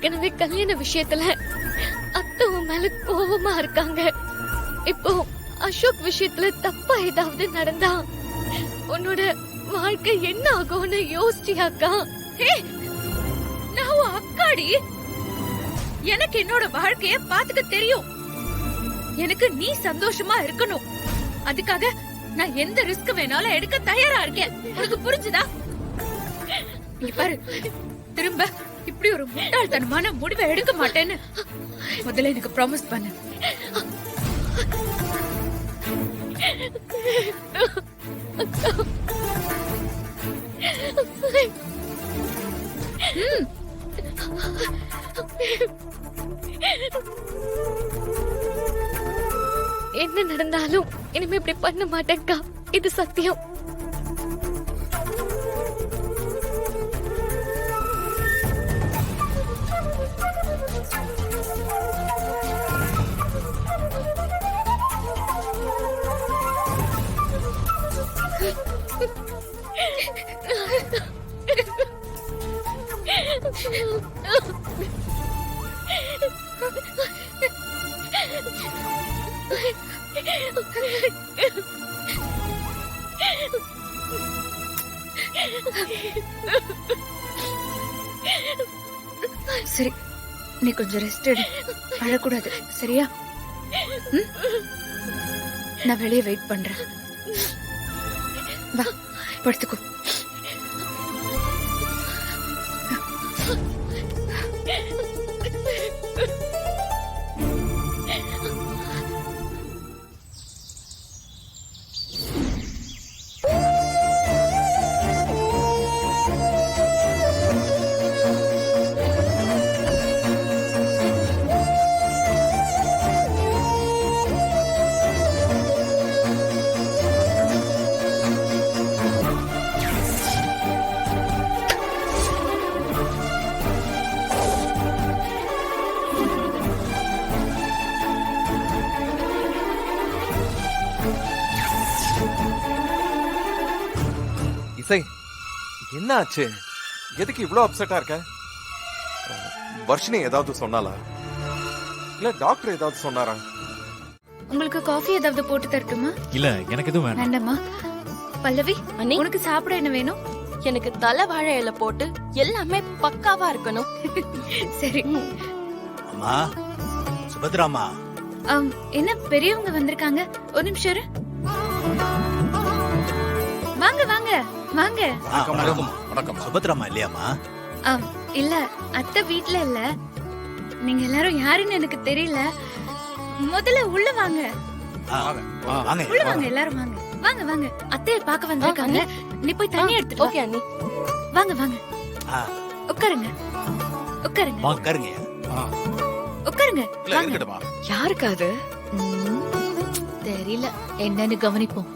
ஏற்கனவே கல்யாண விஷயத்துல அத்தை உன் மேல கோவமா இருக்காங்க. இப்போ அசோக் விஷயத்துல தப்பா ஏதாவது நடந்தா உன்னோட வாழ்க்கை என்ன ஆகும்னு யோசிச்சியாக்கா? நான் உன் அக்காடி. எனக்கு என்னோட வாழ்க்கைய பாத்துக்க தெரியும். எனக்கு நீ சந்தோஷமா இருக்கணும். அதுக்காக நான் எந்த ரிஸ்க் வேணாலும் எடுக்க தயாரா இருக்கேன். உனக்கு புரிஞ்சுதா? இங்க பாரு, திரும்ப இப்படி ஒரு முட்டாள்தனமான முடிவை எடுக்க மாட்டேன்னு முதல்ல எனக்கு ப்ராமிஸ் பண்ணு. என்ன நடந்தாலும் இனிமே இப்படி பண்ண மாட்டேன்க்கா, இது சத்தியம். சரி, நீ கொஞ்சம் ரெஸ்ட் எடு. அழக்கூடாது, சரியா? நான் வெளியே வெயிட் பண்றேன். வா, படுத்துக்கோ. இசை, என்ன ஆச்சு? எதுக்கு இவ்ளோ அப்செட்டா இருக்க? வர்ஷினி ஏதாவது சொன்னாலா? இல்ல டாக்டர் ஏதாவது சொன்னாரா? உங்களுக்கு காஃபி ஏதாவது போட்டு தரட்டுமா? இல்ல, எனக்கு எதுவும் வேண்டாம். வேண்டாமா? பல்லவி, உனக்கு சாப்பிட என்ன வேணும்? எனக்கு தலை வாழை இலை போட்டு எல்லாமே பக்காவா இருக்கணும். சரி. அம்மா, சுபத்ராமா. என்ன பெரியவங்க வந்திருக்காங்க? ஒரு நிமிஷம் இரு. வாங்க வாங்க வாங்க. வணக்கம். சுபத்ராமா இல்லையாமா? இல்ல, அத்தை வீட்ல இல்ல. நீங்க எல்லாரும் யாருன்னு எனக்கு தெரியல. முதல்ல உள்ள வாங்க. உள்ள வாங்க, எல்லாரும் வாங்க. வாங்க வாங்க. அத்தையை பார்க்க வந்திருக்காங்க. நீ போய் தண்ணி எடுத்துட்டு வா. ஓகே அண்ணி. வாங்க வாங்க. உட்காருங்க உட்காருங்க. உட்காருங்க. உட்காருங்க. யாருக்கு அது தெரியல, என்னன்னு கவனிப்போம்.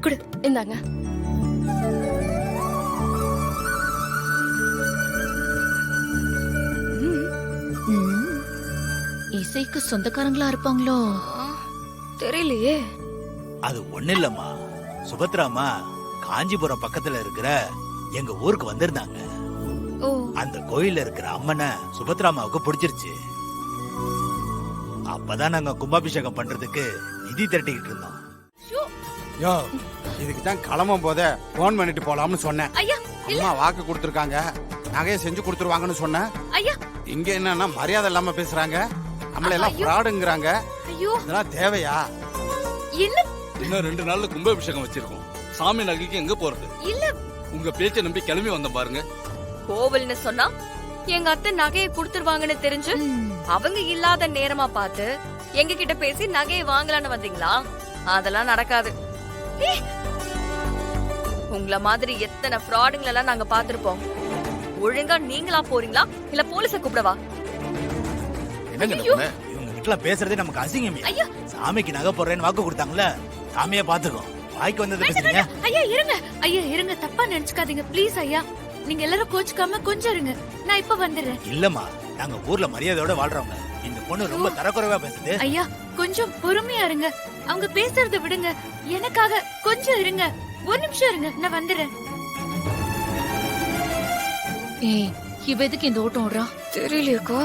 குடு, இந்தாங்க. இசைக்கு சொந்தக்காரங்களா இருப்பாங்களோ? தெரியலையே. அது ஒண்ணு இல்லம்மா, சுபத்ராமா காஞ்சிபுரம் பக்கத்துல இருக்கிற எங்க ஊருக்கு வந்திருந்தாங்க. அந்த கோயில்ல இருக்கிற அம்மனை சுபத்ராமாவுக்கு பிடிச்சிருச்சு. அப்பதான் நாங்க கும்பாபிஷேகம் பண்றதுக்கு நிதி திரட்டிக்கிட்டு இருந்தோம். யோ, இதுக்கு தான் கிளம்பும் போதே போன் பண்ணிட்டு போலாம்னு சொன்னேன். ஐயா, அம்மா வாக்கு கொடுத்துருக்காங்க, நகையை செஞ்சு கொடுத்துருவாங்கன்னு சொன்னேன். ஐயா, இங்க என்னன்னா மரியாதை இல்லாம பேசுறாங்க, நம்மள எல்லாம் ஃப்ராடுங்கறாங்க. ஐயோ, இதெல்லாம் தேவையா? என்ன? இன்னும் 2 நாள்ல கும்பாபிஷேகம் வச்சிருக்கோம். சாமி நகைக்கு எங்க போறது? இல்ல, உங்க பேச்சை நம்பி கிளம்பி வந்த பாருங்க. கோவில்னு சொன்னா எங்க அத்தை நகையை கொடுத்துருவாங்கன்னு தெரிஞ்சு அவங்க இல்லாத நேரமா பார்த்து எங்க கிட்ட பேசி நகையை வாங்கலான்னு வந்தீங்களா? அதெல்லாம் நடக்காது. உங்கள மாதிரி எத்தனை ஃப்ராடுங்களெல்லாம் நாங்க பாத்திருப்போம். ஒழுங்கா நீங்களா போறீங்களா இல்ல போலீஸ கூப்பிடவா? இவங்க கிட்ட பேசுறதே நமக்கு அசிங்கமே. சாமிக்கு நகை போடுறேன்னு வாக்கு கொடுத்தாங்கல்ல, சாமியே பாத்துக்கோ. வாய்க்கு வந்தது பேசுறீங்க. ஐயா இருங்க, ஐயா இருங்க, தப்பா நினைச்சுக்காதீங்க ப்ளீஸ். ஐயா, நீங்க எல்லாரும் கோச்சுக்காம கொஞ்சம் இருங்க, நான் இப்ப வந்துடுறேன். இல்லம்மா, நாங்க ஊர்ல மரியாதையோட வாழ்றவங்க. இந்த பொண்ணு ரொம்ப தரக்குறைவா பேசுது. ஐயா, கொஞ்சம் பொறுமையா இருங்க, அவங்க பேசுறத விடுங்க. எனக்காக கொஞ்சம் இருங்க, ஒரு நிமிஷம் இருங்க, நான் வந்துடுறேன். ஏய், இவ எதுக்கு இந்த ஓட்டம் ஓடுறா? தெரியலையக்கா.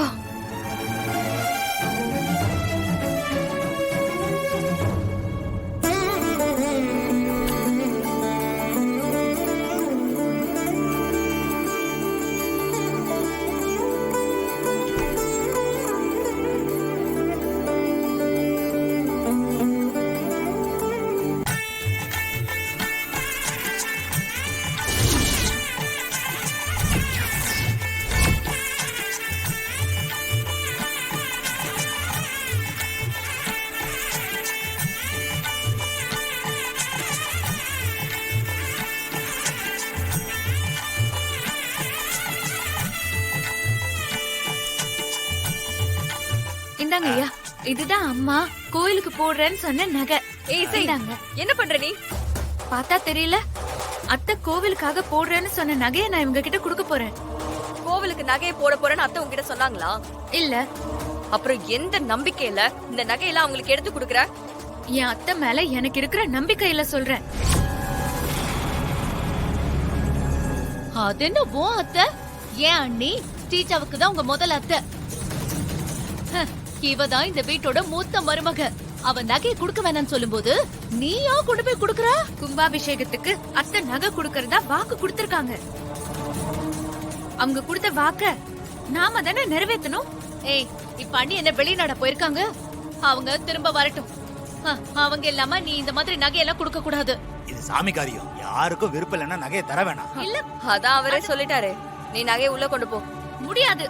இந்தாங்க ஐயா, இதுதான் அம்மா கோயிலுக்கு போடுறேன்னு சொன்ன நகை. ஏய் இசை, இந்தாங்க. என்ன பண்ற நீ? பார்த்தா தெரியல, அத்தை கோவிலுக்காக போடுறேன்னு சொன்ன நகையை நான் இவங்க கிட்ட கொடுக்க போறேன். கோவிலுக்கு நகையை போட போறேன்னு அத்தை உங்ககிட்ட சொன்னாங்களா? இல்ல, அப்புறம் எந்த நம்பிக்கையில இந்த நகையெல்லாம் அவங்களுக்கு எடுத்து கொடுக்குற? என் அத்தை மேல எனக்கு இருக்கிற நம்பிக்கையில சொல்றேன். அது என்ன ஓ அத்தை? ஏன் அண்ணி ஸ்ரீஜாவுக்கு தான் உங்க முதல் அத்தை. இவதான் இந்த வீட்டோட மூத்த மருமக. அவ நகையை கொடுக்க வேணாம்னு சொல்லும்போது நீயா கொண்டு போய் கொடுக்கற? கும்பாபிஷேகத்துக்கு அத்தை நகை கொடுக்கறதா வாக்கு கொடுத்திருக்காங்க. அவங்க கொடுத்த வாக்க நாம தானே நிறைவேற்றணும். ஏய், இப்ப அண்ணி என்ன வெளிநாட போயிருக்காங்க, அவங்க திரும்ப வரட்டும். அவங்க இல்லாம நீ இந்த மாதிரி நகையெல்லாம் கொடுக்க கூடாது. இது சாமி காரியம், யாருக்கும் விருப்பம் இல்லைன்னா நகையை தர வேணாம். இல்ல, அதான் அவரே சொல்லிட்டாரு, நீ நகையை உள்ள கொண்டு போ. முடியாது.